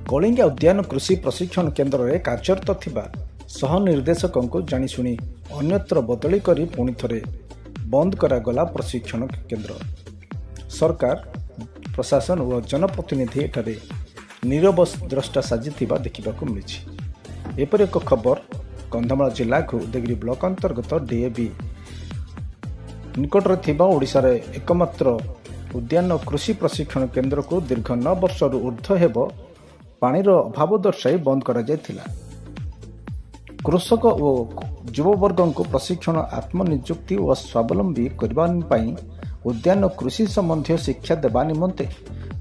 कलिंगा उद्यान कृषि प्रशिक्षण केन्द्र में कार्यरत थिबा सहनिर्देशकों जाणीशुणी अन्यत्र बदली करी पुणी थरे बंद करागला प्रशिक्षण केन्द्र। सरकार प्रशासन और जनप्रतिनिधि एठारे नीरव द्रष्टा साजिथिबा देखिबाकू मिली। एपरि एक खबर कंधमाल जिला उदयगिरी ब्लॉक अंतर्गत डीएबी निकटरे थिबा ओडिशार एकमात्र उद्यान कृषि प्रशिक्षण केन्द्र को दीर्घ 9 वर्ष ऊर्ध्व हेब पानीर अभाव दर्शाई बंद करा जायथिला। कृषक और युववर्ग को प्रशिक्षण आत्मनियुक्ति और स्वावलंबी करने पाई उद्यान कृषि संबंधी शिक्षा देवा निमंते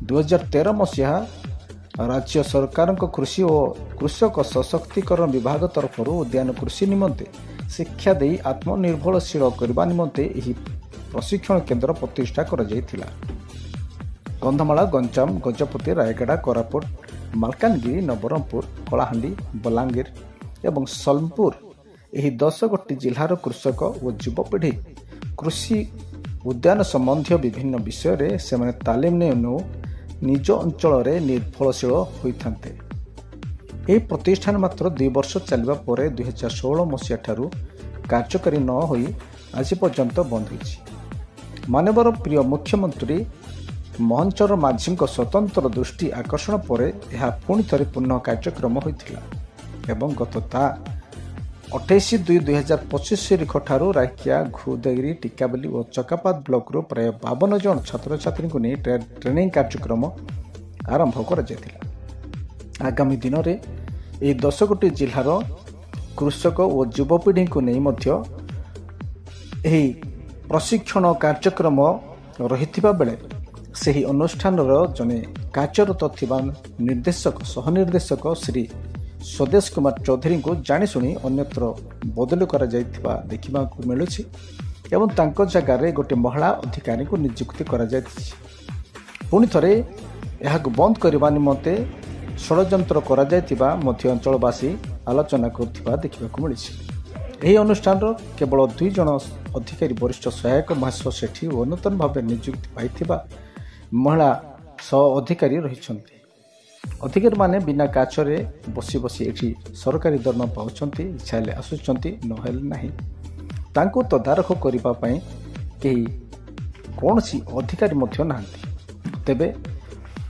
2013 मसीहा राज्य सरकार कृषि और कृषक सशक्तिकरण विभाग तरफ उद्यान कृषि निमंते शिक्षा दे आत्मनिर्भरशील करने निमंते यह प्रशिक्षण केन्द्र प्रतिष्ठा करा जायथिला। कंधमाल, गंजाम, गजपति, रायगड़ा, कोरापुट, मालकानगिरी, नवरंगपुर, कलाहांडी, बलांगीर एवं सोनपुर यही 10 गोटी जिलार कृषक और युवपीढ़ी कृषि उद्यान संबंधी विभिन्न विषय से तालीम ने निज अंचल निर्भरशील होते। यह प्रतिष्ठान मात्र 2 वर्ष चलवा पर 2016 मसीहा ठारू कार्यकारी न होई आज पर्यंत बंद होइछि। मानवर प्रिय मुख्यमंत्री मोहन माझी स्वतंत्र दृष्टि आकर्षण पर यह पुणी थे पुनः कार्यक्रम होता एवं गत 28/2/2025 ठारू रायकिया, उदयगिरी, टिकाबली और चकापात ब्लॉक रू प्राय 52 जन छात्र छात्री को नहीं ट्रेनिंग कार्यक्रम आरंभ कर आगामी दिन में यह 10 गोटी जिलार कृषक और युवपीढ़ी को नहीं प्रशिक्षण कार्यक्रम रही बेले ସେହି ଅନୁଷ୍ଠାନର ଜଣେ କାର୍ଯ୍ୟରତ ଥିବା ନିର୍ଦ୍ଦେଶକ सहनिर्देशक श्री स्वदेश कुमार चौधरी को जाणीशुणी अन्यत्र बदली କରାଯାଇଥିବା ଦେଖିବାକୁ ମିଳୁଛି ଏବଂ ତାଙ୍କ ଜାଗାରେ ଗୋଟିଏ ମହିଳା ଅଧିକାରୀଙ୍କୁ ନିଯୁକ୍ତି କରାଯାଇଛି। ପୁଣି ଥରେ ଏହାକୁ ବନ୍ଦ କରିବା ନିମନ୍ତେ ଷଡ଼ଯନ୍ତ୍ର କରାଯାଇଥିବା ମଧ୍ୟ ଅଞ୍ଚଳବାସୀ ଆଲୋଚନା କରୁଥିବା ଦେଖିବାକୁ ମିଳିଛି। ଏହି ଅନୁଷ୍ଠାନର କେବଳ 2 ଜଣ ଅଧିକାରୀ ବରିଷ୍ଠ ସହାୟକ ମହେଶ୍ୱର ସେଠୀ ଓ ନୂତନ ଭାବେ ନିଯୁକ୍ତି ପାଇଥିବା महिला सह अधिकारी रही। अधिकारी माने बिना काचरे बसी बसी एठी सरकारी दरमा पाउछंती, इच्छा हेले आसुछंती, नहेले नाही। तांको तदारख करिबा पई केही कोनसी अधिकारी मध्य नाहंती। तेबे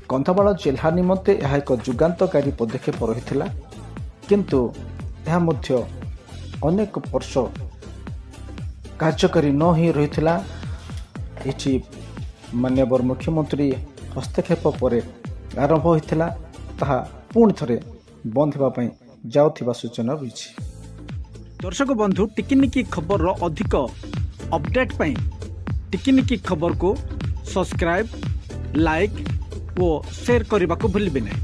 कंधमाल जिला निमंते यह एक जुगान्तकारी पदक्षेप रहिथिला, किंतु यह मध्य अनेक वर्ष कार्यकारी न ही रहिथिला। एठी माननीय मुख्यमंत्री हस्तक्षेप पर आरंभ होता ताहा पुणी थे बंद होगापी जाऊा सूचना रही। दर्शक बंधु, टिकिनिकी खबर अधिक अपडेट पाई टिकिनिकी खबर को सब्सक्राइब, लाइक और शेयर करने को भूलिए नहीं।